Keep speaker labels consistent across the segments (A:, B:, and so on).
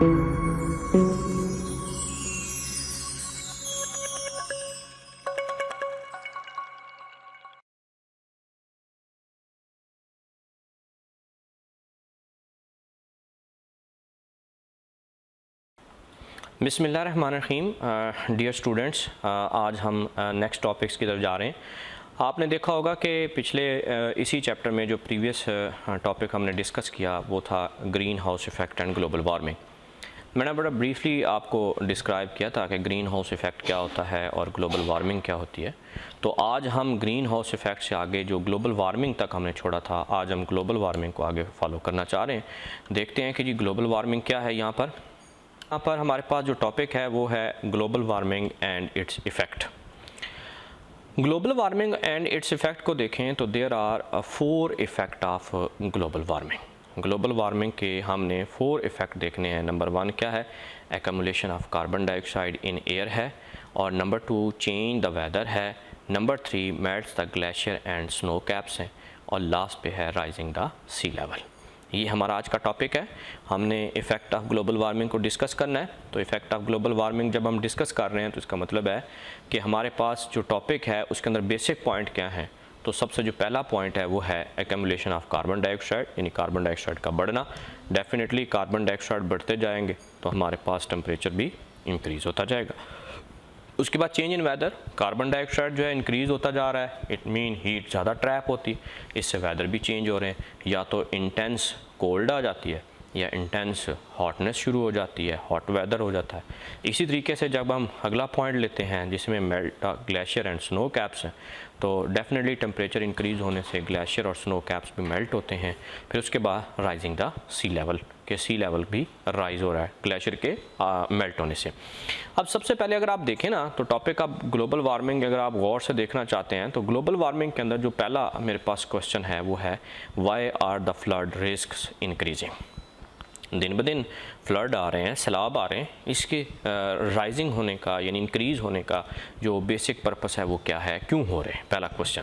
A: बिस्मिल्लाहिर्रहमानिर्रहीम। Dear students, आज हम नेक्स्ट टॉपिक्स की तरफ जा रहे हैं। आपने देखा होगा कि पिछले इसी चैप्टर में जो प्रीवियस टॉपिक हमने डिस्कस किया वो था green house effect and global warming. मैंने बड़ा ब्रीफली आपको डिस्क्राइब किया था कि ग्रीन हाउस इफ़ेक्ट क्या होता है और ग्लोबल वार्मिंग क्या होती है। तो आज हम ग्रीन हाउस इफ़ेक्ट से आगे जो ग्लोबल वार्मिंग तक हमने छोड़ा था, आज हम ग्लोबल वार्मिंग को आगे फॉलो करना चाह रहे हैं। देखते हैं कि जी ग्लोबल वार्मिंग क्या है। यहाँ पर हमारे पास जो टॉपिक है वो है global warming and its effect. Global warming and its effect को देखें तो there are 4 effect of global warming. Global warming के हमने 4 इफ़ेक्ट देखने हैं। नंबर 1 क्या है? Accumulation of carbon dioxide in air है, और नंबर 2 चेंज द वेदर है, number 3 melts the glacier and snow caps हैं, और लास्ट पे है राइजिंग द सी लेवल। ये हमारा आज का टॉपिक है। हमने इफ़ेक्ट ऑफ ग्लोबल वार्मिंग को डिस्कस करना है। तो इफ़ेक्ट ऑफ ग्लोबल वार्मिंग जब हम डिस्कस कर रहे हैं तो इसका मतलब है कि हमारे पास जो टॉपिक है उसके अंदर बेसिक पॉइंट क्या हैं। तो सबसे जो पहला पॉइंट है वो है एक्यूमुलेशन ऑफ कार्बन डाइऑक्साइड, यानी कार्बन डाइऑक्साइड का बढ़ना। डेफिनेटली कार्बन डाइऑक्साइड बढ़ते जाएंगे तो हमारे पास टेम्परेचर भी इंक्रीज़ होता जाएगा। उसके बाद change in weather, carbon dioxide जो है इंक्रीज़ होता जा रहा है, इट मीन हीट ज़्यादा ट्रैप होती है, इससे वेदर भी चेंज हो रहे हैं। या तो इंटेंस कोल्ड आ जाती है या इंटेंस हॉटनेस शुरू हो जाती है, हॉट वेदर हो जाता है। इसी तरीके से जब हम अगला पॉइंट लेते हैं जिसमें melt glacier and snow caps हैं, तो डेफिनेटली टेम्परेचर इंक्रीज़ होने से ग्लेशियर और स्नो कैप्स भी मेल्ट होते हैं। फिर उसके बाद राइजिंग द सी लेवल, के सी लेवल भी राइज़ हो रहा है ग्लेशियर के मेल्ट होने से। अब सबसे पहले अगर आप देखें ना तो टॉपिक ऑफ ग्लोबल वार्मिंग अगर आप गौर से देखना चाहते हैं तो ग्लोबल वार्मिंग के अंदर जो पहला मेरे पास क्वेश्चन है वो है why are the flood risks increasing. दिन ब दिन फ्लड आ रहे हैं, सैलाब आ रहे हैं, इसके राइजिंग होने का यानी इंक्रीज़ होने का जो बेसिक पर्पस है वो क्या है, क्यों हो रहे हैं, पहला क्वेश्चन।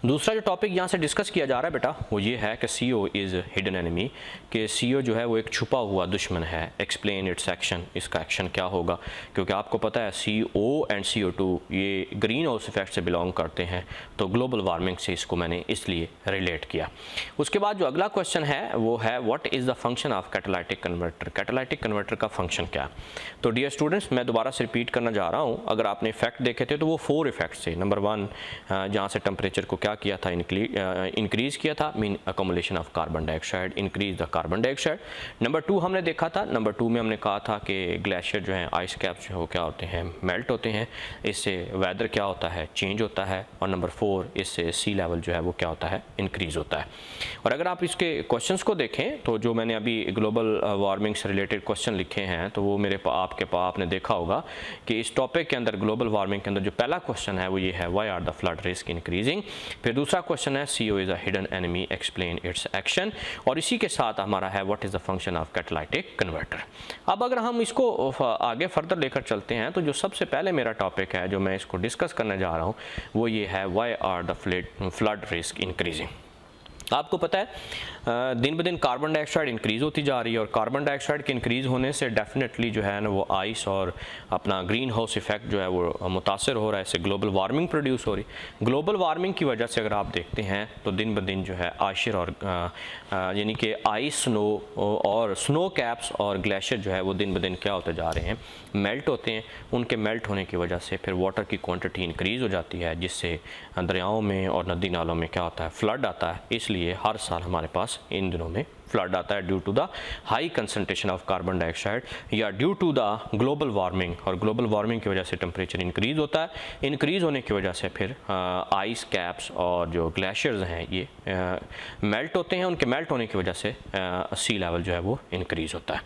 A: दूसरा जो टॉपिक यहाँ से डिस्कस किया जा रहा है बेटा वो ये है कि CO इज़ हिडन एनिमी, कि CO जो है वो एक छुपा हुआ दुश्मन है। एक्सप्लेन इट्स एक्शन, इसका एक्शन क्या होगा, क्योंकि आपको पता है CO एंड CO2 ये ग्रीन हाउस इफेक्ट से बिलोंग करते हैं, तो ग्लोबल वार्मिंग से इसको मैंने इसलिए रिलेट किया। उसके बाद जो अगला क्वेश्चन है वो है what is the function of catalytic converter. Catalytic converter का फंक्शन क्या है? तो डियर स्टूडेंट्स, मैं दोबारा से रिपीट करना जा रहा हूँ। अगर आपने इफेक्ट देखे थे तो वो 4 इफेक्ट्स थे। नंबर 1 जहाँ से टेम्परेचर को क्या किया था, इंक्रीज़ किया था, mean accumulation of carbon dioxide, increase the carbon dioxide. Number 2 हमने देखा था, नंबर 2 में हमने कहा था कि ग्लेशियर जो है, आइस कैप्स जो है वो क्या होते हैं, मेल्ट होते हैं, इससे वेदर क्या होता है, चेंज होता है। और नंबर 4 इससे सी लेवल जो है वो क्या होता है, इंक्रीज़ होता है। और अगर आप इसके क्वेश्चंस को देखें तो जो मैंने अभी ग्लोबल वार्मिंग से रिलेटेड क्वेश्चन लिखे हैं तो वो आपने देखा होगा कि इस टॉपिक के अंदर ग्लोबल वार्मिंग के अंदर जो पहला क्वेश्चन है वो ये है why are the flood risk increasing. फिर दूसरा क्वेश्चन है CO is a hidden enemy, explain its action. और इसी के साथ हमारा है what is the function of catalytic converter. अब अगर हम इसको आगे फर्दर लेकर चलते हैं तो जो सबसे पहले मेरा टॉपिक है जो मैं इसको डिस्कस करने जा रहा हूँ वो ये है why are the flood risk increasing. आपको पता है दिन ब दिन कार्बन डाइऑक्साइड इंक्रीज़ होती जा रही है, और कार्बन डाइऑक्साइड के इंक्रीज़ होने से डेफिनेटली जो है ना वो आइस और अपना ग्रीन हाउस इफेक्ट जो है वो मुतासर हो रहा है, इससे ग्लोबल वार्मिंग प्रोड्यूस हो रही। ग्लोबल वार्मिंग की वजह से अगर आप देखते हैं तो दिन ब दिन जो है आशिर और यानी कि आइस, स्नो और स्नो कैप्स और ग्लेशियर जो है वो दिन ब दिन क्या होते जा रहे हैं, मेल्ट होते हैं। उनके मेल्ट होने की वजह से फिर वाटर की क्वांटिटी इंक्रीज़ हो जाती है, जिससे दरियाओं में और नदी नालों में क्या होता है, फ्लड आता है। इसलिए हर साल हमारे पास इन दिनों में फ्लड आता है due to the high concentration of carbon dioxide या due to the global warming. और ग्लोबल वार्मिंग की वजह से टेम्परेचर इंक्रीज़ होता है। इंक्रीज़ होने की वजह से फिर आइस कैप्स और जो ग्लेशियर्स हैं ये मेल्ट होते हैं। उनके मेल्ट होने की वजह से सी लेवल जो है वो इंक्रीज़ होता है।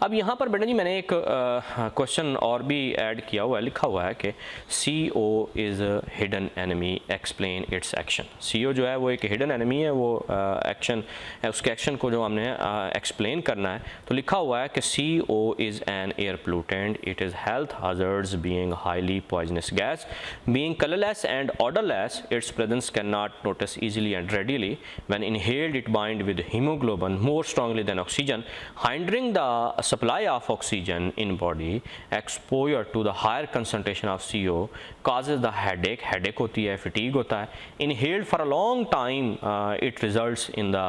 A: अब यहाँ पर बेटा जी मैंने एक क्वेश्चन और भी ऐड किया हुआ है, लिखा हुआ है कि CO is hidden enemy, explain its action. CO जो है वो एक हिडन एनिमी है, वो एक्शन है, उसके एक्शन को जो जो हमने एक्सप्लेन करना है, तो लिखा हुआ है कि CO is an air pollutant, it is health hazards being highly poisonous gas, being colorless and odorless, its presence cannot notice easily and readily. When inhaled, it binds with hemoglobin more strongly than oxygen, hindering the supply of oxygen in body. Exposure to the higher concentration of CO causes the headache होती है, fatigue होता है. Inhaled for a long time, it results in the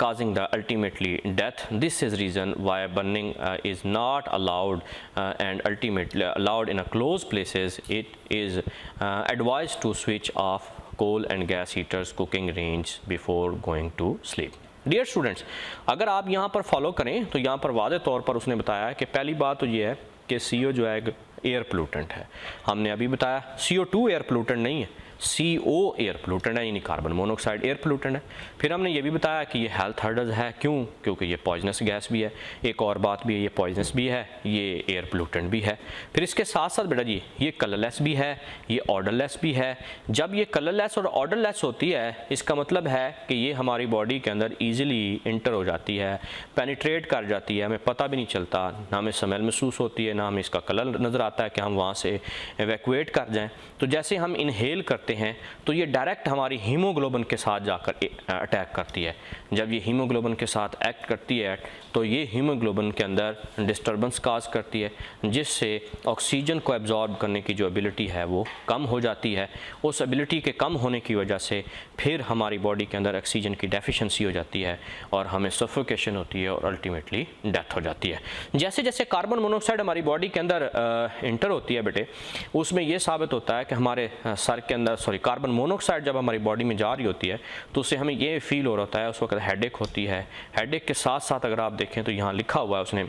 A: causing the ultimately death. This is reason why burning is not allowed and ultimately allowed in a closed places. It is advised to switch off coal and gas heaters cooking range before going to sleep. Dear students, अगर आप यहाँ पर follow करें तो यहाँ पर वादे तौर पर उसने बताया है कि पहली बात तो ये है कि CO जो है एक एयर पोल्यूटेंट है. हमने अभी बताया CO2 एयर पोल्यूटेंट नहीं है, CO एयर पोल्यूटेंट है, यानी कार्बन मोनोऑक्साइड एयर पोल्यूटेंट है. फिर हमने ये भी बताया कि ये हेल्थ हर्डज है. क्यों? क्योंकि ये पॉइजनस गैस भी है. एक और बात भी है, ये पॉइजनस भी है, ये एयर पोल्यूटेंट भी है. फिर इसके साथ साथ बेटा जी ये कलरलेस भी है, ये ऑर्डरलेस भी है. जब ये कलरलेस और ऑर्डरलेस होती है, इसका मतलब है कि ये हमारी बॉडी के अंदर ईजिली इंटर हो जाती है, पेनिट्रेट कर जाती है, हमें पता भी नहीं चलता, ना हमें स्मेल महसूस होती है, ना हमें इसका कलर नज़र आता है कि हम वहाँ से एवैक्यूएट कर जाएँ. तो जैसे हम इनहेल करते हैं तो ये डायरेक्ट हमारी हीमोग्लोबिन के साथ जाकर अटैक करती है. जब ये हीमोग्लोबिन के साथ एक्ट करती है तो ये हीमोग्लोबिन के अंदर डिस्टर्बेंस काज करती है, जिससे ऑक्सीजन को एब्जॉर्ब करने की जो एबिलिटी है वो कम हो जाती है. उस एबिलिटी के कम होने की वजह से फिर हमारी बॉडी के अंदर ऑक्सीजन की डेफिशिएंसी हो जाती है और हमें सफोकेशन होती है और अल्टीमेटली डेथ हो जाती है. जैसे जैसे कार्बन मोनोऑक्साइड हमारी बॉडी के अंदर इंटर होती है बेटे, उसमें यह साबित होता है कि हमारे सर के अंदर कार्बन मोनोऑक्साइड जब हमारी बॉडी में जा रही होती है तो उससे हमें ये फील हो रहा है, उस वक्त हेडेक होती है. हेडेक के साथ साथ अगर आप देखें तो यहाँ लिखा हुआ है, उसने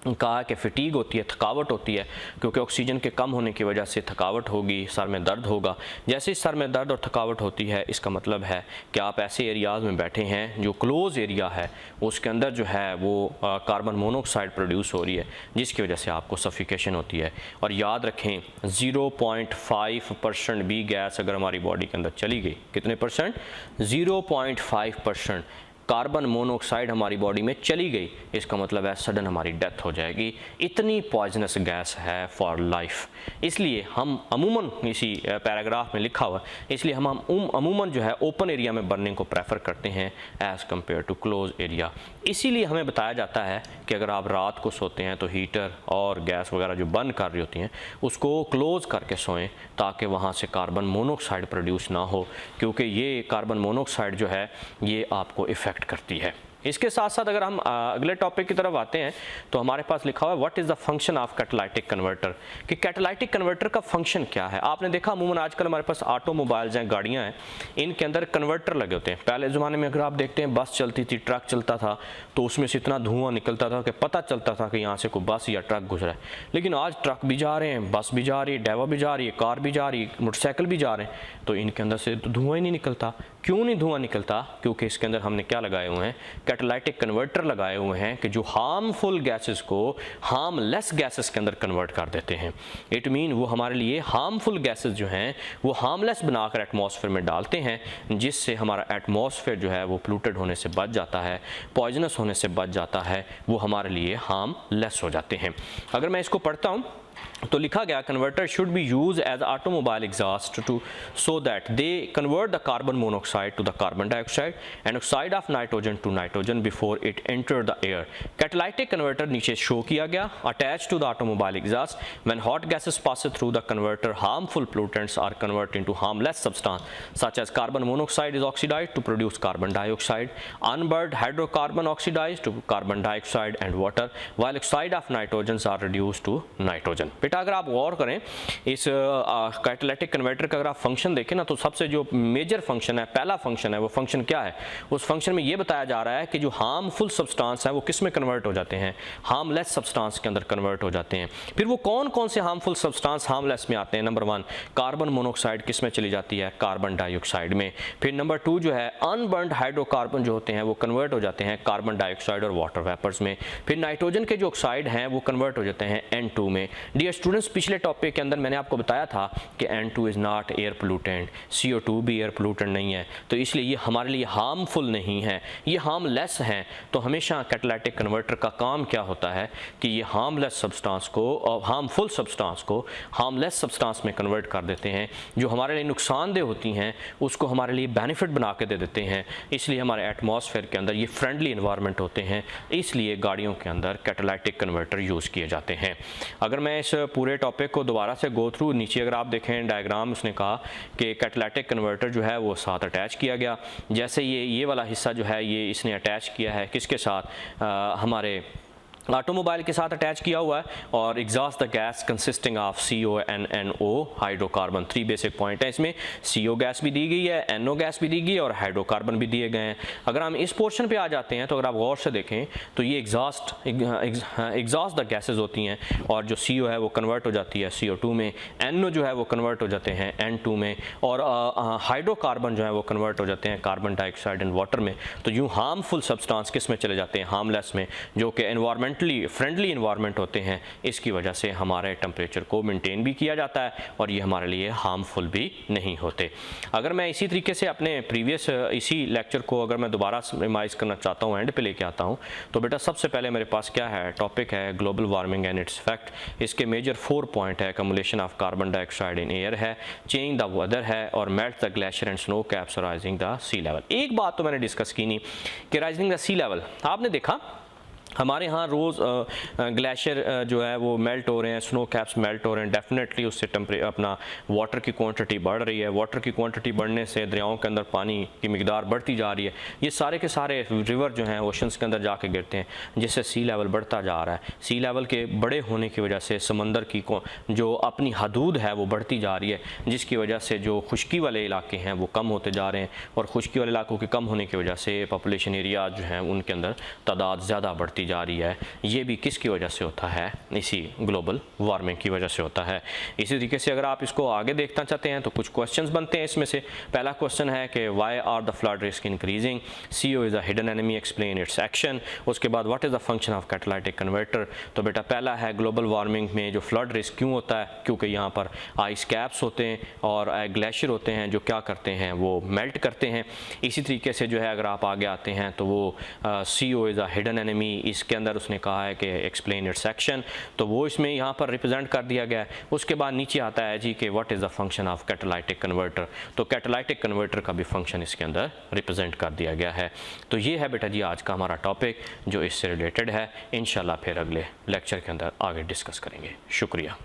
A: कहा कि फटीग होती है, थकावट होती है, क्योंकि ऑक्सीजन के कम होने की वजह से थकावट होगी, सर में दर्द होगा. जैसे ही सर में दर्द और थकावट होती है, इसका मतलब है कि आप ऐसे एरियाज़ में बैठे हैं जो क्लोज एरिया है, उसके अंदर जो है वो कार्बन मोनोऑक्साइड प्रोड्यूस हो रही है, जिसकी वजह से आपको सफिकेशन होती है. और याद रखें 0.5% भी गैस अगर हमारी बॉडी के अंदर चली गई, कितने परसेंट? 0.5% कार्बन मोनोऑक्साइड हमारी बॉडी में चली गई, इसका मतलब है सडन हमारी डेथ हो जाएगी. इतनी पॉइजनस गैस है फॉर लाइफ. इसलिए हम अमूमन, इसी पैराग्राफ में लिखा हुआ है, इसलिए हम अमूमन जो है ओपन एरिया में बर्निंग को प्रेफर करते हैं as compare to close area. इसीलिए हमें बताया जाता है कि अगर आप रात को सोते हैं तो हीटर और गैस वगैरह जो बर्न कर रही होती हैं उसको क्लोज़ करके सोएं, ताकि वहाँ से कार्बन मोनोऑक्साइड प्रोड्यूस ना हो, क्योंकि ये कार्बन मोनोऑक्साइड जो है ये आपको इफ़ेक्ट करती है. इसके साथ साथ अगर हम अगले टॉपिक की तरफ आते हैं तो हमारे पास लिखा हुआ है what is the function of catalytic converter, कि कैटालाइटिक कन्वर्टर का फंक्शन क्या है. आपने देखा अमूमन आजकल हमारे पास ऑटोमोबाइल्स हैं, गाड़ियां हैं, इनके अंदर कन्वर्टर लगे होते हैं. पहले ज़माने में अगर आप देखते हैं बस चलती थी, ट्रक चलता था, तो उसमें से इतना धुआं निकलता था कि पता चलता था कि यहाँ से कोई बस या ट्रक गुजरा है. लेकिन आज ट्रक भी जा रहे हैं, बस भी जा रही है, डेवा भी जा रही है, कार भी जा रही है, मोटरसाइकिल भी जा रहे हैं, तो इनके अंदर से तो धुआं ही नहीं निकलता. क्यों नहीं धुआं निकलता? क्योंकि इसके अंदर हमने क्या लगाए हुए हैं? कैटालाइटिक कन्वर्टर लगाए हुए हैं कि जो हार्मफुल गैसेस को हार्मलेस गैसेस के अंदर कन्वर्ट कर देते हैं. इट मीन वो हमारे लिए हार्मफुल गैसेस जो हैं वो हार्मलेस बनाकर एटमॉस्फेयर में डालते हैं, जिससे हमारा एटमॉस्फेयर जो है वो पोल्यूटेड होने से बच जाता है, पॉइजनस होने से बच जाता है, वो हमारे लिए हार्मलेस हो जाते हैं. अगर मैं इसको पढ़ता हूँ तो लिखा गया converter should be use as automobile exhaust to so that they convert the carbon monoxide to the carbon dioxide and oxide of nitrogen to nitrogen before it enter the air. Catalytic converter नीचे show किया गया, attach to the automobile exhaust when hot gases pass through the converter harmful pollutants are converted into harmless substance such as carbon monoxide is oxidised to produce carbon dioxide, unburned hydrocarbon oxidised to carbon dioxide and water, while oxide of nitrogen are reduced to nitrogen. बेटा अगर आप गौर करें इस catalytic converter का अगर आप function देखें ना, तो सबसे जो मेजर फंक्शन है, पहला फंक्शन है, वो फंक्शन क्या है? उस फंक्शन में ये बताया जा रहा है कि जो हार्मफुल सब्सटेंस है वो किस में कन्वर्ट हो जाते हैं? हार्मलेस सब्सटेंस के अंदर कन्वर्ट हो जाते हैं. फिर वो कौन कौन से हार्मफुल सब्सटेंस हार्मलेस में आते हैं? नंबर 1 कार्बन मोनोऑक्साइड किस में चली जाती है? कार्बन डाइऑक्साइड में. फिर नंबर 2 जो है अनबर्न्ड हाइड्रोकार्बन जो होते हैं वो कन्वर्ट हो जाते हैं कार्बन डाइऑक्साइड और वाटर वेपर्स में. फिर नाइट्रोजन के जो ऑक्साइड हैं वो कन्वर्ट हो जाते हैं N2 में. डियर स्टूडेंट्स, पिछले टॉपिक के अंदर मैंने आपको बताया था कि N2 is not air pollutant, CO2 भी एयर पोल्यूटेंट नहीं है, तो इसलिए ये हमारे लिए हार्मफुल नहीं है, ये हार्मलेस हैं। तो हमेशा कैटालिटिक कन्वर्टर का काम क्या होता है कि ये हार्मलेस सब्सटेंस को और हार्मफुल सब्सटेंस को हार्मलेस सब्सटेंस में कन्वर्ट कर देते हैं। जो हमारे लिए नुकसानदेह होती हैं उसको हमारे लिए बेनिफिट बना के दे देते हैं। इसलिए हमारे एटमॉस्फेयर के अंदर ये फ्रेंडली इन्वायरमेंट होते हैं, इसलिए गाड़ियों के अंदर कैटालिटिक कन्वर्टर यूज़ किए जाते हैं। अगर मैं इस पूरे टॉपिक को दोबारा से गो थ्रू, नीचे अगर आप देखें डायग्राम, उसने कहा कि कैटालिटिक कन्वर्टर जो है वो साथ अटैच किया गया। जैसे ये वाला हिस्सा जो है ये इसने अटैच किया है किसके साथ, हमारे ऑटोमोबाइल के साथ अटैच किया हुआ है। और exhaust the gas consisting of CO and NO hydrocarbon, 3 basic point है इसमें। CO गैस भी दी गई है, NO गैस भी दी गई है और हाइड्रोकार्बन भी दिए गए हैं। अगर हम इस पोर्शन पे आ जाते हैं तो अगर आप गौर से देखें तो ये एग्जॉस्ट द गैसेज होती हैं और जो CO है वो कन्वर्ट हो जाती है CO2 में, NO जो है वो कन्वर्ट हो जाते हैं N2 में, और हाइड्रोकार्बन जो है वो कन्वर्ट हो जाते हैं कार्बन डाइऑक्साइड एंड वाटर में। तो यूँ हार्मफुल सब्सटेंस किस में चले जाते हैं, हार्मलेस में, जो कि एनवायरमेंट फ्रेंडली इन्वायरमेंट होते हैं। इसकी वजह से हमारे टेम्परेचर को मेंटेन भी किया जाता है और ये हमारे लिए हार्मफुल भी नहीं होते। अगर मैं इसी तरीके से अपने प्रीवियस इसी लेक्चर को अगर मैं दोबारा रिमाइज करना चाहता हूँ, एंड पे लेके आता हूँ, तो बेटा सबसे पहले मेरे पास क्या है, टॉपिक है global warming and its effect. इसके मेजर 4 पॉइंट है, accumulation of carbon dioxide in air है, चेंज द वेदर है, और melt the glacier and snow caps, rising the sea level. एक बात तो मैंने डिस्कस की नहीं कि राइजिंग द सी लेवल, आपने देखा हमारे यहाँ रोज़ ग्लेशियर जो है वो मेल्ट हो रहे हैं, स्नो कैप्स मेल्ट हो रहे हैं, डेफिनेटली उससे अपना वाटर की क्वांटिटी बढ़ रही है। वाटर की क्वांटिटी बढ़ने से दरियाओं के अंदर पानी की मिकदार बढ़ती जा रही है। ये सारे के सारे रिवर जो हैं ओशंस के अंदर जाके गिरते हैं, जिससे सी लेवल बढ़ता जा रहा है। सी लेवल के बड़े होने की वजह से समंदर की जो अपनी हदूद है वो बढ़ती जा रही है, जिसकी वजह से जो खुश्की वाले इलाके हैं वो कम होते जा रहे हैं, और खुश्की वाले इलाकों के कम होने की वजह से पॉपुलेशन एरिया जो हैं उनके अंदर तादाद ज़्यादा बढ़ती जा रही है। ये भी किसकी वजह से होता है, इसी ग्लोबल वार्मिंग की वजह से होता है। इसी तरीके से अगर आप इसको आगे देखना चाहते हैं तो कुछ क्वेश्चंस बनते हैं इसमें से। पहला क्वेश्चन है कि why are the flood risk increasing, CO is a hidden enemy, explain its action. उसके बाद what is the function of catalytic converter. तो बेटा पहला है ग्लोबल वार्मिंग में जो फ्लड रिस्क क्यों होता है, क्योंकि यहाँ पर आइस कैप्स होते हैं और ग्लेशियर होते हैं जो क्या करते हैं वो मेल्ट करते हैं। इसी तरीके से जो है अगर आप आगे आते हैं तो वो CO is a hidden enemy, इसके अंदर उसने कहा है कि एक्सप्लेन इट्स एक्शन, तो वो इसमें यहाँ पर रिप्रेजेंट कर दिया गया है। उसके बाद नीचे आता है जी कि what is the function of catalytic converter, तो कैटालिटिक कन्वर्टर का भी फंक्शन इसके अंदर रिप्रेजेंट कर दिया गया है। तो ये है बेटा जी आज का हमारा टॉपिक जो इससे रिलेटेड है। इंशाल्लाह फिर अगले लेक्चर के अंदर आगे डिस्कस करेंगे। शुक्रिया।